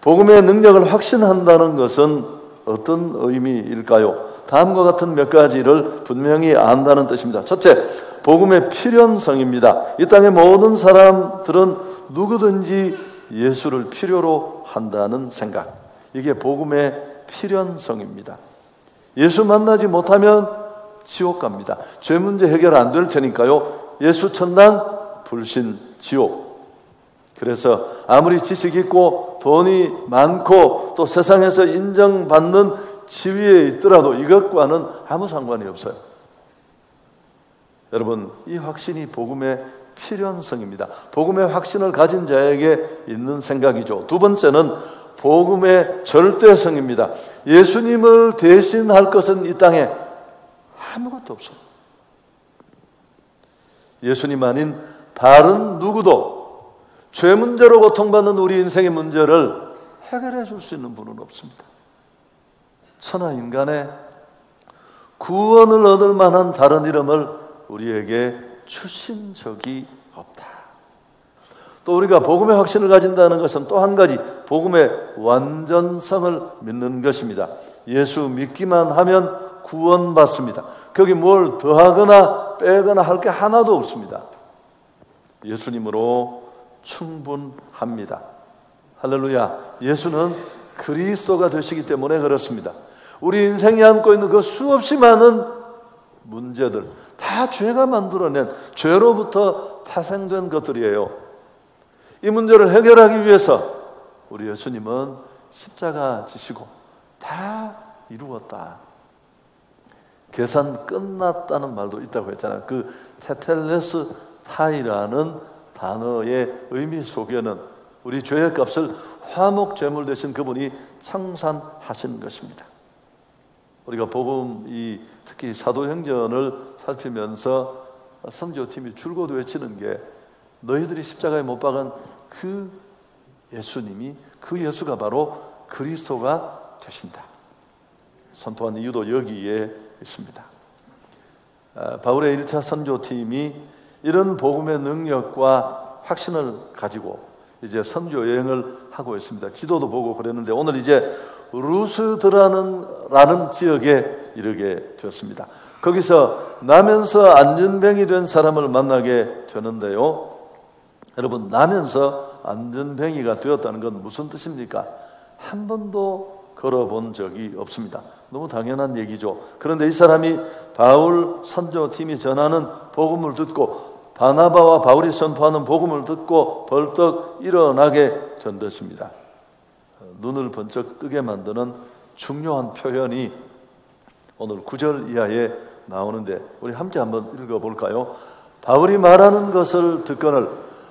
복음의 능력을 확신한다는 것은 어떤 의미일까요? 다음과 같은 몇 가지를 분명히 안다는 뜻입니다. 첫째, 복음의 필연성입니다. 이 땅의 모든 사람들은 누구든지 예수를 필요로 한다는 생각. 이게 복음의 필연성입니다. 예수 만나지 못하면 지옥 갑니다. 죄 문제 해결 안 될 테니까요. 예수 천당, 불신 지옥. 그래서 아무리 지식 있고 돈이 많고 또 세상에서 인정받는 지위에 있더라도 이것과는 아무 상관이 없어요. 여러분, 이 확신이 복음의 필연성입니다. 복음의 확신을 가진 자에게 있는 생각이죠. 두 번째는 복음의 절대성입니다. 예수님을 대신할 것은 이 땅에 아무것도 없어요. 예수님 아닌 다른 누구도 죄 문제로 고통받는 우리 인생의 문제를 해결해 줄 수 있는 분은 없습니다. 천하 인간의 구원을 얻을 만한 다른 이름을 우리에게 주신 적이 없다. 또 우리가 복음의 확신을 가진다는 것은 또 한 가지 복음의 완전성을 믿는 것입니다. 예수 믿기만 하면 구원받습니다. 거기 뭘 더하거나 빼거나 할 게 하나도 없습니다. 예수님으로 충분합니다. 할렐루야. 예수는 그리스도가 되시기 때문에 그렇습니다. 우리 인생이 안고 있는 그 수없이 많은 문제들 다 죄가 만들어낸 죄로부터 파생된 것들이에요. 이 문제를 해결하기 위해서 우리 예수님은 십자가 지시고 다 이루었다. 계산 끝났다는 말도 있다고 했잖아요. 그 테텔레스 타이라는 단어의 의미 속에는 우리 죄의 값을 화목 제물 대신 그분이 청산하신 것입니다. 우리가 복음 특히 사도행전을 살피면서 선교팀이 줄곧 외치는 게 너희들이 십자가에 못 박은 그 예수님이 그 예수가 바로 그리스도가 되신다. 선포한 이유도 여기에 있습니다. 바울의 1차 선교팀이 이런 복음의 능력과 확신을 가지고 이제 선교 여행을 하고 있습니다. 지도도 보고 그랬는데 오늘 이제 루스드라는 지역에 이르게 되었습니다. 거기서 나면서 안전병이 된 사람을 만나게 되는데요. 여러분, 나면서 안전병이가 되었다는 건 무슨 뜻입니까? 한 번도 걸어본 적이 없습니다. 너무 당연한 얘기죠. 그런데 이 사람이 바울 선교팀이 전하는 복음을 듣고 바나바와 바울이 선포하는 복음을 듣고 벌떡 일어나게 된 것입니다. 눈을 번쩍 뜨게 만드는 중요한 표현이 오늘 9절 이하에 나오는데 우리 함께 한번 읽어볼까요? 바울이 말하는 것을 듣거늘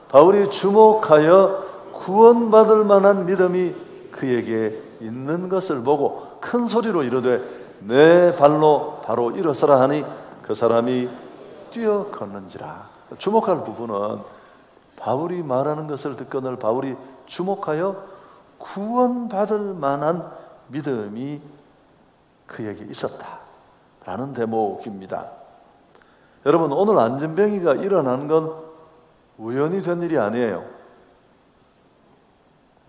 바울이 주목하여 구원받을 만한 믿음이 그에게 있는 것을 보고 큰 소리로 이르되 내 발로 바로 일어서라 하니 그 사람이 뛰어 걷는지라. 주목할 부분은 바울이 말하는 것을 듣거늘 바울이 주목하여 구원받을 만한 믿음이 그에게 있었다라는 대목입니다. 여러분, 오늘 안전병이가 일어나는 건 우연히 된 일이 아니에요.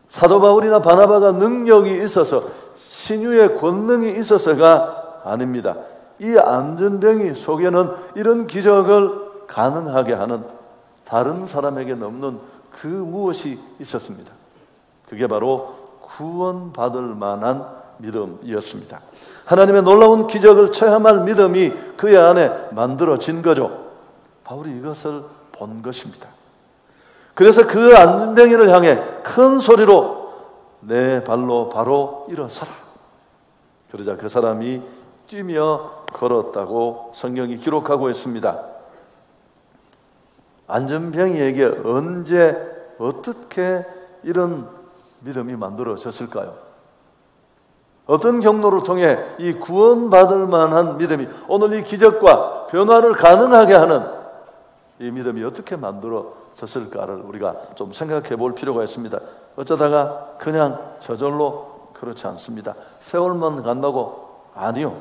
사도 바울이나 바나바가 능력이 있어서 신유의 권능이 있어서가 아닙니다. 이 안전병이 속에는 이런 기적을 가능하게 하는 다른 사람에게는 없는 그 무엇이 있었습니다. 그게 바로 구원받을 만한 믿음이었습니다. 하나님의 놀라운 기적을 체험할 믿음이 그의 안에 만들어진 거죠. 바울이 이것을 본 것입니다. 그래서 그 안전병이를 향해 큰 소리로 내 발로 바로 일어서라. 그러자 그 사람이 뛰며 걸었다고 성경이 기록하고 있습니다. 안전병이에게 언제 어떻게 이런 믿음이 만들어졌을까요? 어떤 경로를 통해 이 구원받을 만한 믿음이 오늘 이 기적과 변화를 가능하게 하는 이 믿음이 어떻게 만들어졌을까를 우리가 좀 생각해 볼 필요가 있습니다. 어쩌다가 그냥 저절로 그렇지 않습니다. 세월만 간다고? 아니요.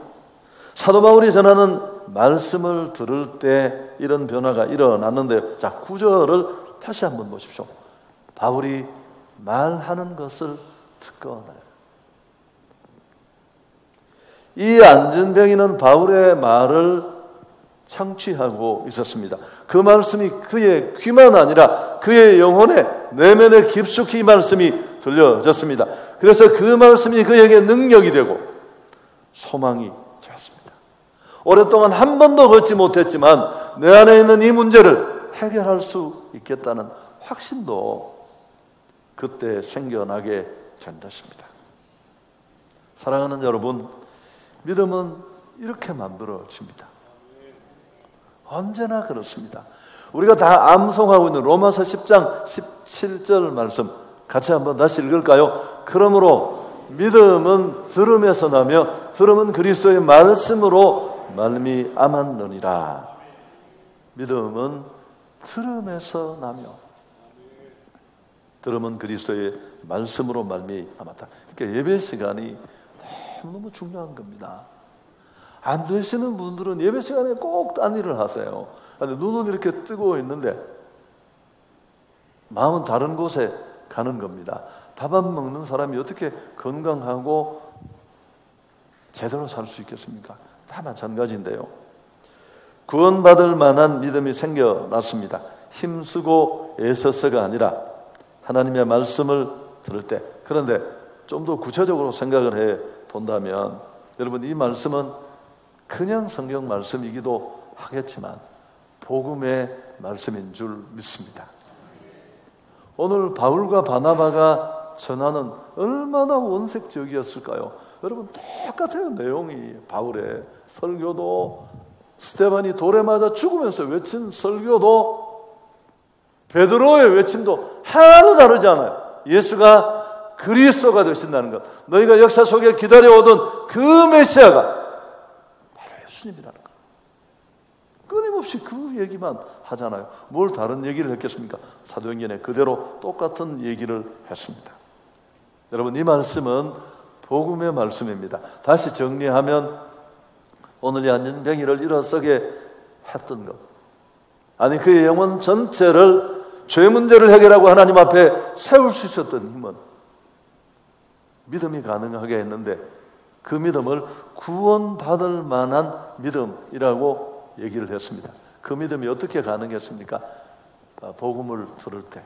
사도 바울이 전하는 말씀을 들을 때 이런 변화가 일어났는데요. 자, 9절을 다시 한번 보십시오. 바울이 말하는 것을 특권을. 이 안전병이는 바울의 말을 청취하고 있었습니다. 그 말씀이 그의 귀만 아니라 그의 영혼의 내면에 깊숙이 이 말씀이 들려졌습니다. 그래서 그 말씀이 그에게 능력이 되고 소망이 되었습니다. 오랫동안 한 번도 걷지 못했지만 내 안에 있는 이 문제를 해결할 수 있겠다는 확신도 그때 생겨나게 된 것입니다. 사랑하는 여러분, 믿음은 이렇게 만들어집니다. 언제나 그렇습니다. 우리가 다 암송하고 있는 로마서 10장 17절 말씀 같이 한번 다시 읽을까요? 그러므로 믿음은 들음에서 나며 들음은 그리스도의 말씀으로 말미암았느니라. 믿음은 들음에서 나며 들음은 그리스도의 말씀으로 말미암았다. 그러니까 예배 시간이 너무 중요한 겁니다. 안 되시는 분들은 예배 시간에 꼭 딴 일을 하세요. 아니, 눈은 이렇게 뜨고 있는데 마음은 다른 곳에 가는 겁니다. 밥 안 먹는 사람이 어떻게 건강하고 제대로 살 수 있겠습니까? 다 마찬가지인데요. 구원받을 만한 믿음이 생겨났습니다. 힘쓰고 애써서가 아니라 하나님의 말씀을 들을 때. 그런데 좀 더 구체적으로 생각을 해 본다면 여러분, 이 말씀은 그냥 성경 말씀이기도 하겠지만 복음의 말씀인 줄 믿습니다. 오늘 바울과 바나바가 전하는 얼마나 원색적이었을까요? 여러분, 똑같아요. 내용이. 바울의 설교도, 스데반이 돌에 맞아 죽으면서 외친 설교도, 베드로의 외침도 하나도 다르지 않아요. 예수가 그리스도가 되신다는 것, 너희가 역사 속에 기다려오던 그 메시아가 바로 예수님이라는 것. 끊임없이 그 얘기만 하잖아요. 뭘 다른 얘기를 했겠습니까? 사도행전에 그대로 똑같은 얘기를 했습니다. 여러분, 이 말씀은 복음의 말씀입니다. 다시 정리하면 오늘 이 안전병이를 일어서게 했던 것, 아니 그의 영혼 전체를 죄 문제를 해결하고 하나님 앞에 세울 수 있었던 힘은 믿음이 가능하게 했는데, 그 믿음을 구원받을 만한 믿음이라고 얘기를 했습니다. 그 믿음이 어떻게 가능했습니까? 복음을 들을 때.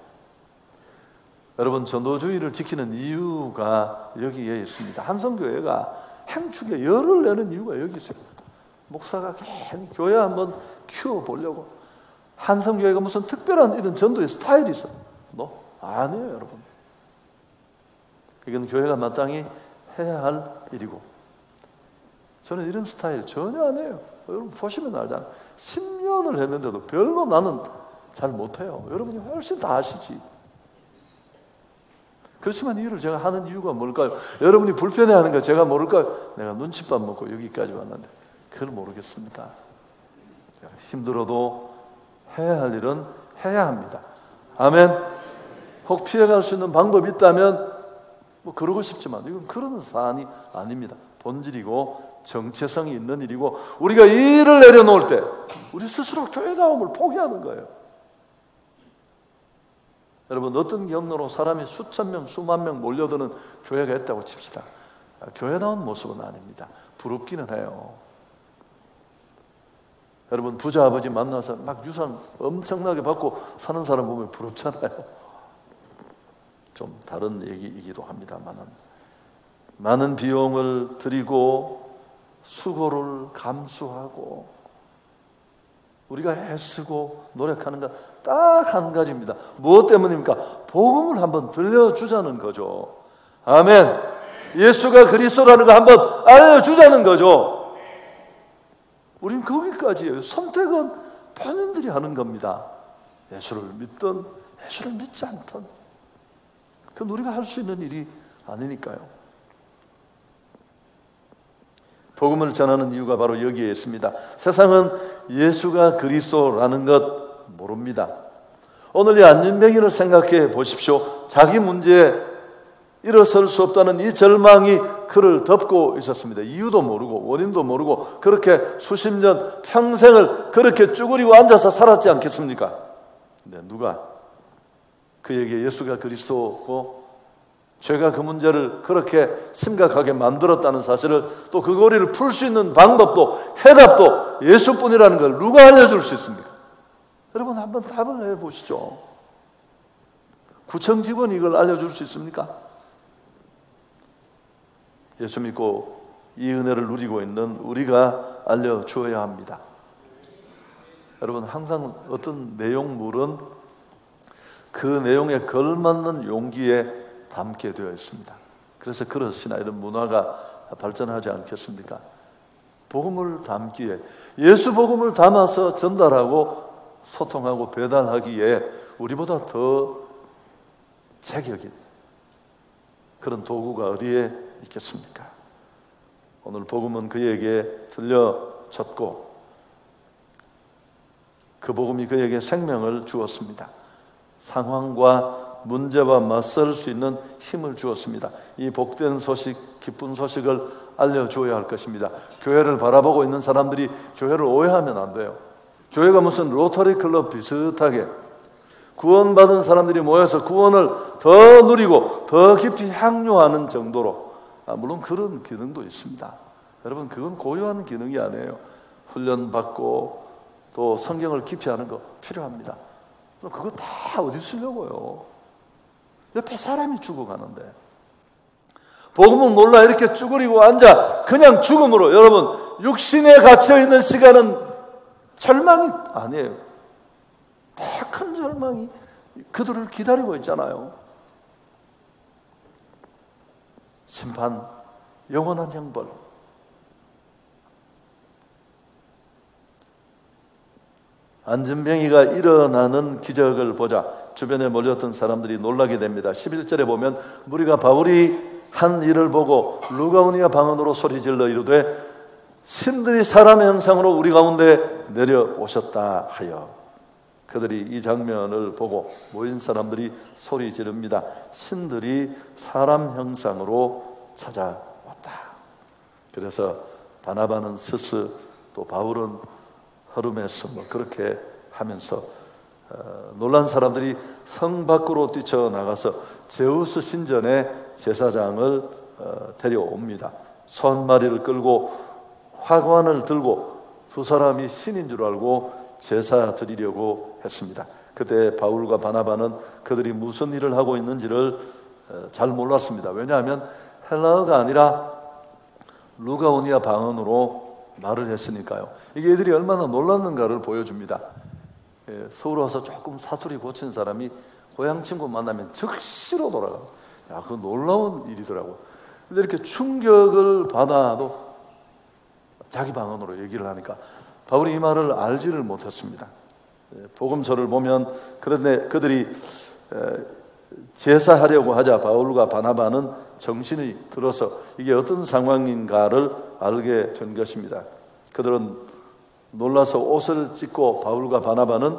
여러분, 전도주의를 지키는 이유가 여기에 있습니다. 한성교회가 행축에 열을 내는 이유가 여기 있어요. 목사가 괜히 교회 한번 키워보려고. 한성교회가 무슨 특별한 이런 전도의 스타일이 있어요. 아니에요, 여러분. 이건 교회가 마땅히 해야 할 일이고, 저는 이런 스타일 전혀 안 해요. 여러분 보시면 알잖아요. 10년을 했는데도 별로 나는 잘 못해요. 여러분이 훨씬 다 아시지. 그렇지만 이 일을 제가 하는 이유가 뭘까요? 여러분이 불편해하는 거 제가 모를까요? 내가 눈칫밥 먹고 여기까지 왔는데 그걸 모르겠습니까? 힘들어도 해야 할 일은 해야 합니다. 아멘. 혹 피해갈 수 있는 방법이 있다면 뭐 그러고 싶지만 이건 그런 사안이 아닙니다. 본질이고 정체성이 있는 일이고, 우리가 이 일을 내려놓을 때 우리 스스로 교회다움을 포기하는 거예요. 여러분, 어떤 경로로 사람이 수천 명, 수만 명 몰려드는 교회가 있다고 칩시다. 교회다운 모습은 아닙니다. 부럽기는 해요. 여러분, 부자 아버지 만나서 막 유산 엄청나게 받고 사는 사람 보면 부럽잖아요. 좀 다른 얘기이기도 합니다만은, 많은 비용을 들이고 수고를 감수하고 우리가 애쓰고 노력하는 것 딱 한 가지입니다. 무엇 때문입니까? 복음을 한번 들려주자는 거죠. 아멘. 예수가 그리스도라는 거 한번 알려주자는 거죠. 우린 거기까지예요. 선택은 본인들이 하는 겁니다. 예수를 믿든 예수를 믿지 않든 그건 우리가 할 수 있는 일이 아니니까요. 복음을 전하는 이유가 바로 여기에 있습니다. 세상은 예수가 그리스도라는 것 모릅니다. 오늘 이 안전병이를 생각해 보십시오. 자기 문제에 일어설 수 없다는 이 절망이 그를 덮고 있었습니다. 이유도 모르고 원인도 모르고 그렇게 수십 년 평생을 그렇게 쭈그리고 앉아서 살았지 않겠습니까? 근데 누가 그에게 예수가 그리스도고 죄가 그 문제를 그렇게 심각하게 만들었다는 사실을, 또 그 고리를 풀 수 있는 방법도 해답도 예수뿐이라는 걸 누가 알려줄 수 있습니까? 여러분 한번 답을 해보시죠. 구청 직원이 이걸 알려줄 수 있습니까? 예수 믿고 이 은혜를 누리고 있는 우리가 알려주어야 합니다. 여러분 항상 어떤 내용물은 그 내용에 걸맞는 용기에 담게 되어 있습니다. 그래서 그릇이나 이런 문화가 발전하지 않겠습니까? 복음을 담기에, 예수 복음을 담아서 전달하고 소통하고 배달하기에 우리보다 더 제격인 그런 도구가 어디에 있겠습니까? 오늘 복음은 그에게 들려졌고 그 복음이 그에게 생명을 주었습니다. 상황과 문제와 맞설 수 있는 힘을 주었습니다. 이 복된 소식, 기쁜 소식을 알려줘야 할 것입니다. 교회를 바라보고 있는 사람들이 교회를 오해하면 안 돼요. 교회가 무슨 로터리 클럽 비슷하게 구원받은 사람들이 모여서 구원을 더 누리고 더 깊이 향유하는 정도로, 물론 그런 기능도 있습니다. 여러분 그건 고유한 기능이 아니에요. 훈련받고 또 성경을 깊이 하는 거 필요합니다. 그거 다 어디 쓰려고요? 옆에 사람이 죽어가는데. 복음은 몰라 이렇게 쭈그리고 앉아 그냥 죽음으로, 여러분 육신에 갇혀있는 시간은 절망이 아니에요. 더 큰 절망이 그들을 기다리고 있잖아요. 심판, 영원한 형벌. 안진뱅이가 일어나는 기적을 보자 주변에 몰렸던 사람들이 놀라게 됩니다. 11절에 보면 무리가 바울이 한 일을 보고 루가오니아 방언으로 소리질러 이르되 신들이 사람의 형상으로 우리 가운데 내려오셨다 하여. 그들이 이 장면을 보고 모인 사람들이 소리 지릅니다. 신들이 사람 형상으로 찾아왔다. 그래서 바나바는 스스, 또 바울은 허르메스, 그렇게 하면서 놀란 사람들이 성 밖으로 뛰쳐나가서 제우스 신전에 제사장을 데려옵니다. 소 한 마리를 끌고 화관을 들고 두 사람이 신인 줄 알고 제사 드리려고 했습니다. 그때 바울과 바나바는 그들이 무슨 일을 하고 있는지를 잘 몰랐습니다. 왜냐하면 헬라어가 아니라 루가오니아 방언으로 말을 했으니까요. 이게 애들이 얼마나 놀랐는가를 보여줍니다. 서울 와서 조금 사투리 고친 사람이 고향 친구 만나면 즉시로 돌아가. 야, 그거 놀라운 일이더라고. 근데 이렇게 충격을 받아도 자기 방언으로 얘기를 하니까 바울이 이 말을 알지를 못했습니다. 복음서를 보면 그런데 그들이 제사하려고 하자 바울과 바나바는 정신이 들어서 이게 어떤 상황인가를 알게 된 것입니다. 그들은 놀라서 옷을 찢고 바울과 바나바는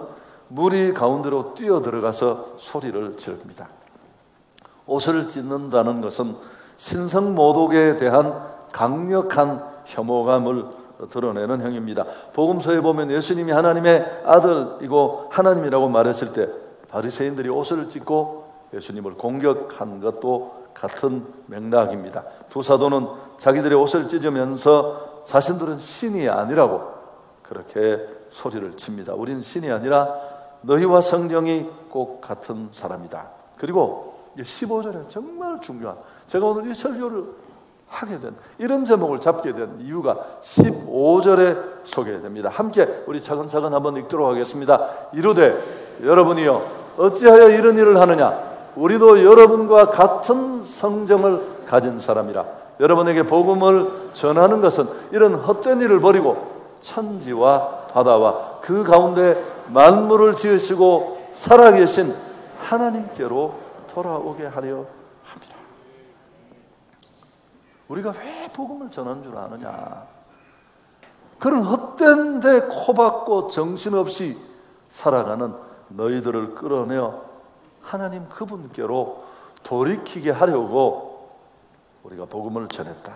무리 가운데로 뛰어 들어가서 소리를 지릅니다. 옷을 찢는다는 것은 신성모독에 대한 강력한 혐오감을 드러내는 행위입니다. 복음서에 보면 예수님이 하나님의 아들이고 하나님이라고 말했을 때 바리새인들이 옷을 찢고 예수님을 공격한 것도 같은 맥락입니다. 두 사도는 자기들의 옷을 찢으면서 자신들은 신이 아니라고 그렇게 소리를 칩니다. 우린 신이 아니라 너희와 성경이 꼭 같은 사람이다. 그리고 15절에 정말 중요한, 제가 오늘 이 설교를 하게 된, 이런 제목을 잡게 된 이유가 15절에 소개됩니다. 함께 우리 차근차근 한번 읽도록 하겠습니다. 이르되 여러분이요 어찌하여 이런 일을 하느냐? 우리도 여러분과 같은 성정을 가진 사람이라. 여러분에게 복음을 전하는 것은 이런 헛된 일을 버리고 천지와 바다와 그 가운데 만물을 지으시고 살아계신 하나님께로 돌아오게 하려 합니다. 우리가 왜 복음을 전하는 줄 아느냐? 그런 헛된 데 코박고 정신없이 살아가는 너희들을 끌어내어 하나님 그분께로 돌이키게 하려고 우리가 복음을 전했다.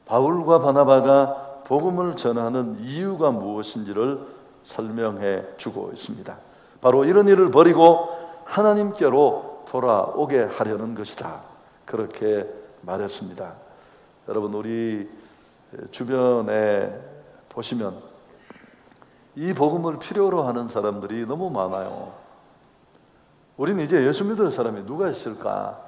바울과 바나바가 복음을 전하는 이유가 무엇인지를 설명해 주고 있습니다. 바로 이런 일을 버리고 하나님께로 돌아오게 하려는 것이다. 그렇게 말했습니다. 여러분, 우리 주변에 보시면 이 복음을 필요로 하는 사람들이 너무 많아요. 우리는 이제 예수 믿을 사람이 누가 있을까?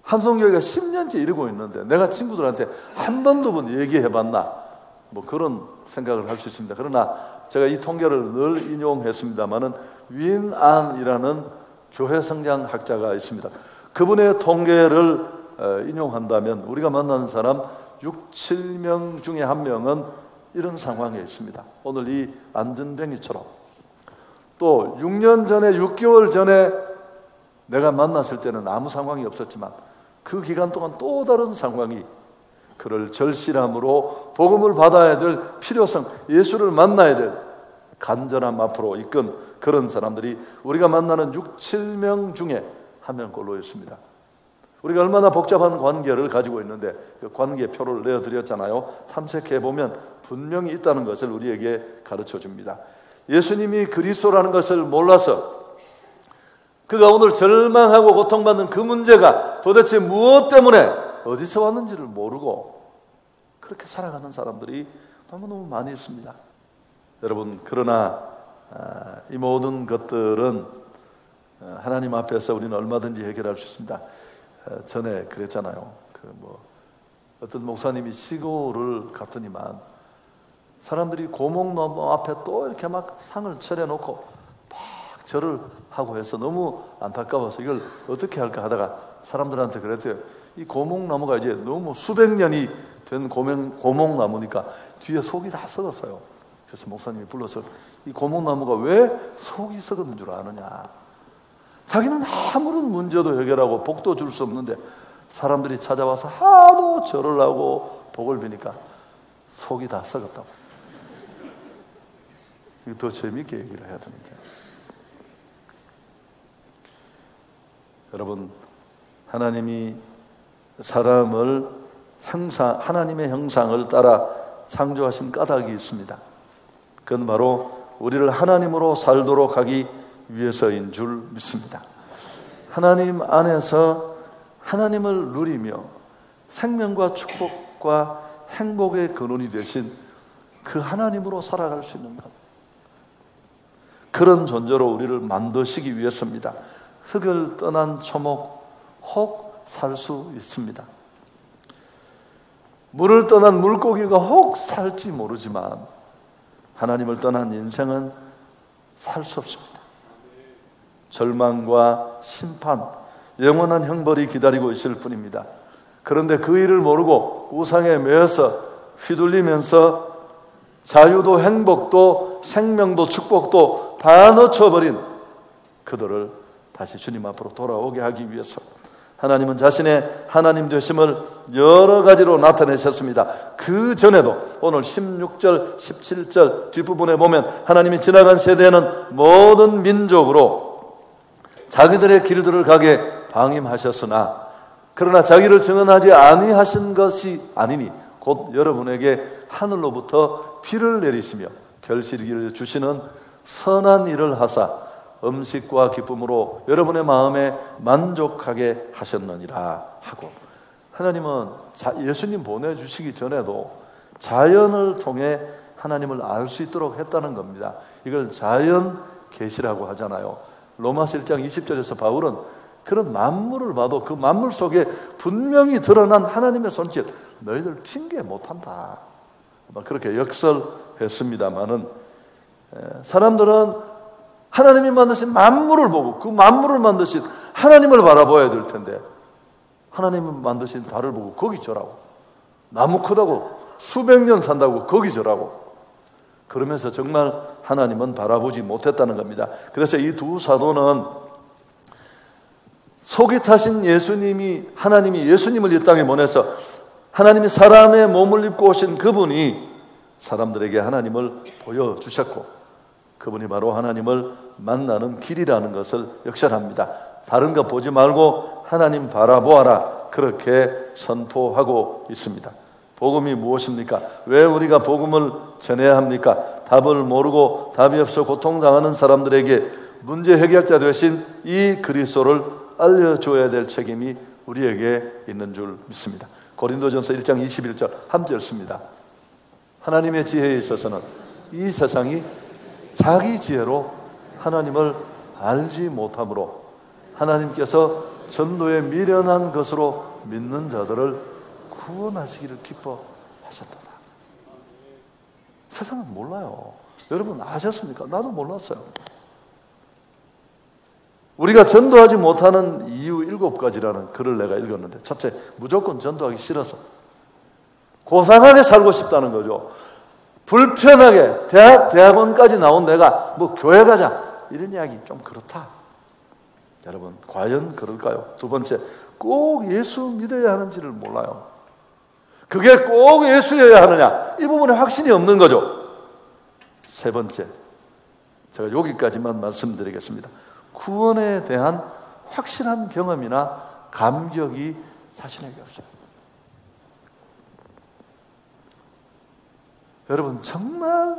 한송교회가 10년째 이러고 있는데 내가 친구들한테 한 번도 얘기해봤나? 뭐 그런 생각을 할 수 있습니다. 그러나 제가 이 통계를 늘 인용했습니다마는 윈안이라는 교회 성장학자가 있습니다. 그분의 통계를 인용한다면 우리가 만나는 사람 6, 7명 중에 한 명은 이런 상황에 있습니다. 오늘 이 안전뱅이처럼. 또 6년 전에 6개월 전에 내가 만났을 때는 아무 상황이 없었지만 그 기간 동안 또 다른 상황이 그를 절실함으로 복음을 받아야 될 필요성, 예수를 만나야 될 간절함 앞으로 이끈 그런 사람들이 우리가 만나는 6, 7명 중에 한 명꼴로 있습니다. 우리가 얼마나 복잡한 관계를 가지고 있는데 그 관계표를 내어드렸잖아요. 탐색해보면 분명히 있다는 것을 우리에게 가르쳐 줍니다. 예수님이 그리스도라는 것을 몰라서 그가 오늘 절망하고 고통받는 그 문제가 도대체 무엇 때문에 어디서 왔는지를 모르고 그렇게 살아가는 사람들이 너무너무 많이 있습니다. 여러분, 그러나 이 모든 것들은 하나님 앞에서 우리는 얼마든지 해결할 수 있습니다. 전에 그랬잖아요. 어떤 목사님이 시골을 갔더니만 사람들이 고목나무 앞에 또 이렇게 막 상을 차려놓고 막 절을 하고 해서 너무 안타까워서 이걸 어떻게 할까 하다가 사람들한테 그랬대요. 이 고목나무가 이제 너무 수백 년이 된 고목나무니까 뒤에 속이 다 썩었어요. 그래서 목사님이 불러서 이 고목나무가 왜 속이 썩은 줄 아느냐. 자기는 아무런 문제도 해결하고 복도 줄 수 없는데 사람들이 찾아와서 하도 절을 하고 복을 비니까 속이 다 썩었다고. 더 재미있게 얘기를 해야 됩니다. 여러분, 하나님이 사람을 하나님의 형상을 따라 창조하신 까닭이 있습니다. 그건 바로 우리를 하나님으로 살도록 하기 위해서인 줄 믿습니다. 하나님 안에서 하나님을 누리며 생명과 축복과 행복의 근원이 되신 그 하나님으로 살아갈 수 있는 것, 그런 존재로 우리를 만드시기 위해서입니다. 흙을 떠난 초목 혹 살 수 있습니다. 물을 떠난 물고기가 혹 살지 모르지만 하나님을 떠난 인생은 살 수 없습니다. 절망과 심판, 영원한 형벌이 기다리고 있을 뿐입니다. 그런데 그 일을 모르고 우상에 매여서 휘둘리면서 자유도 행복도 생명도 축복도 다 놓쳐버린 그들을 다시 주님 앞으로 돌아오게 하기 위해서 하나님은 자신의 하나님 되심을 여러 가지로 나타내셨습니다. 그 전에도 오늘 16절, 17절 뒷부분에 보면 하나님이 지나간 세대에는 모든 민족으로 자기들의 길들을 가게 방임하셨으나 그러나 자기를 증언하지 아니하신 것이 아니니 곧 여러분에게 하늘로부터 비를 내리시며 결실기를 주시는 선한 일을 하사 음식과 기쁨으로 여러분의 마음에 만족하게 하셨느니라 하고, 하나님은 예수님 보내주시기 전에도 자연을 통해 하나님을 알 수 있도록 했다는 겁니다. 이걸 자연 계시라고 하잖아요. 로마서 1장 20절에서 바울은 그런 만물을 봐도 그 만물 속에 분명히 드러난 하나님의 손길, 너희들 핑계 못한다, 그렇게 역설했습니다마는 사람들은 하나님이 만드신 만물을 보고 그 만물을 만드신 하나님을 바라봐야 될 텐데 하나님이 만드신 달을 보고 거기 저라고, 나무 크다고 수백 년 산다고 거기 저라고, 그러면서 정말 하나님은 바라보지 못했다는 겁니다. 그래서 이 두 사도는 속이 타신 하나님이 예수님을 이 땅에 보내서 하나님이 사람의 몸을 입고 오신 그분이 사람들에게 하나님을 보여주셨고 그분이 바로 하나님을 만나는 길이라는 것을 역설합니다. 다른 거 보지 말고 하나님 바라보아라, 그렇게 선포하고 있습니다. 복음이 무엇입니까? 왜 우리가 복음을 전해야 합니까? 답을 모르고 답이 없어 고통당하는 사람들에게 문제 해결자 되신 이 그리스도를 알려줘야 될 책임이 우리에게 있는 줄 믿습니다. 고린도전서 1장 21절 함께 읽습니다. 하나님의 지혜에 있어서는 이 세상이 자기 지혜로 하나님을 알지 못하므로 하나님께서 전도에 미련한 것으로 믿는 자들을 구원하시기를 기뻐하셨다. 세상은 몰라요. 여러분 아셨습니까? 나도 몰랐어요. 우리가 전도하지 못하는 이유 7가지라는 글을 내가 읽었는데, 첫째, 무조건 전도하기 싫어서 고상하게 살고 싶다는 거죠. 불편하게 대학원까지 나온 내가 뭐 교회 가자 이런 이야기 좀 그렇다. 여러분 과연 그럴까요? 두 번째, 꼭 예수 믿어야 하는지를 몰라요. 그게 꼭 예수여야 하느냐, 이 부분에 확신이 없는 거죠. 세 번째, 제가 여기까지만 말씀드리겠습니다. 구원에 대한 확실한 경험이나 감격이 자신에게 없어요. 여러분 정말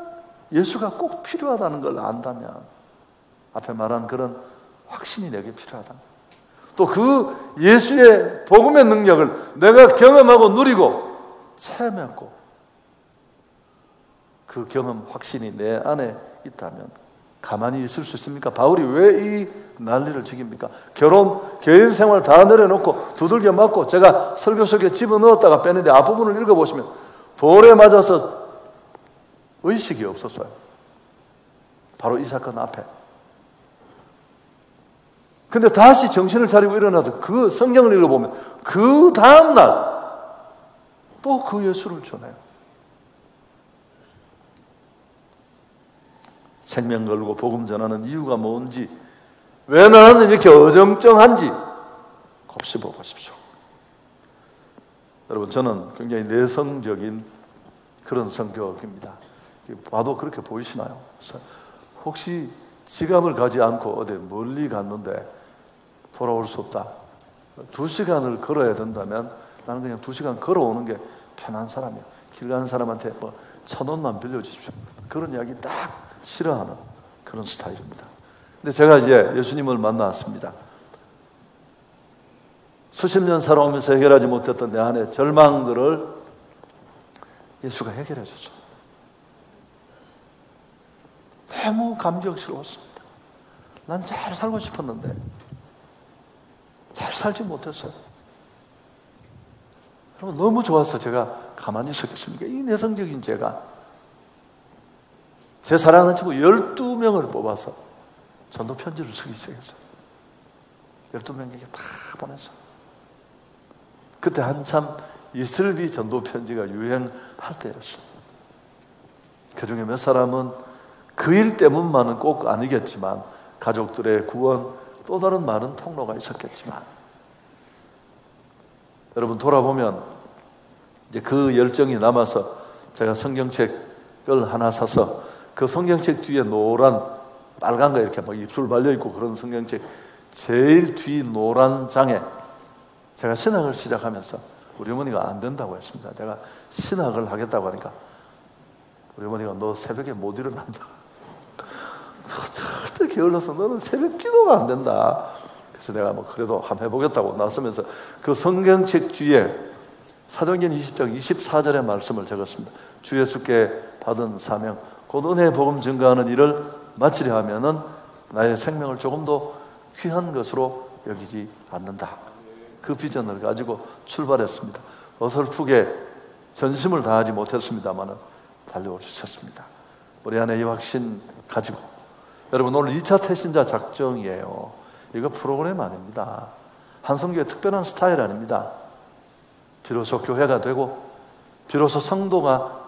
예수가 꼭 필요하다는 걸 안다면 앞에 말한 그런 확신이 내게 필요하다. 또 그 예수의 복음의 능력을 내가 경험하고 누리고 체험했고 그 경험 확신이 내 안에 있다면 가만히 있을 수 있습니까? 바울이 왜 이 난리를 지깁니까? 결혼, 개인 생활 다 내려놓고 두들겨 맞고 제가 설교 속에 집어넣었다가 뺐는데 앞부분을 읽어보시면 돌에 맞아서 의식이 없었어요. 바로 이 사건 앞에. 근데 다시 정신을 차리고 일어나도 그 성경을 읽어보면 그 다음날 또 그 예수를 전해요. 생명 걸고 복음 전하는 이유가 뭔지, 왜 나는 이렇게 어정쩡한지 곱씹어 보십시오. 여러분 저는 굉장히 내성적인 그런 성격입니다. 봐도 그렇게 보이시나요? 혹시 지갑을 가지 않고 어디 멀리 갔는데 돌아올 수 없다. 2시간을 걸어야 된다면 나는 그냥 2시간 걸어오는 게 편한 사람이에요. 길 가는 사람한테 뭐 1,000원만 빌려주십시오. 그런 이야기 딱 싫어하는 그런 스타일입니다. 근데 제가 이제 예수님을 만났습니다. 수십 년 살아오면서 해결하지 못했던 내 안의 절망들을 예수가 해결해 줬어요. 너무 감격스러웠습니다. 난 잘 살고 싶었는데 잘 살지 못했어요. 여러분 너무 좋아서 제가 가만히 있었겠습니까? 이 내성적인 제가 제 사랑하는 친구 12명을 뽑아서 전도 편지를 쓰기 시작했어요. 12명에게 다 보냈어요. 그때 한참 이슬비 전도 편지가 유행할 때였어요. 그 중에 몇 사람은 그 일 때문만은 꼭 아니겠지만 가족들의 구원, 또 다른 많은 통로가 있었겠지만 여러분 돌아보면 이제 그 열정이 남아서 제가 성경책을 하나 사서 그 성경책 뒤에 노란 빨간 거 이렇게 막 입술 발려있고 그런 성경책 제일 뒤 노란 장에 제가 신학을 시작하면서 우리 어머니가 안 된다고 했습니다. 제가 신학을 하겠다고 하니까 우리 어머니가 너 새벽에 못 일어난다. 너 절대 게을러서 너는 새벽 기도가 안 된다. 그래서 내가 뭐 그래도 한번 해보겠다고 나서면서 그 성경책 뒤에 사도행전 20장 24절의 말씀을 적었습니다. 주 예수께 받은 사명 곧 은혜의 복음 증거하는 일을 마치려 하면은 나의 생명을 조금 더 귀한 것으로 여기지 않는다. 그 비전을 가지고 출발했습니다. 어설프게 전심을 다하지 못했습니다만은 달려올 수 있었습니다. 우리 안에 이 확신 가지고 여러분 오늘 2차 태신자 작정이에요. 이거 프로그램 아닙니다. 한성교회 특별한 스타일 아닙니다. 비로소 교회가 되고 비로소 성도가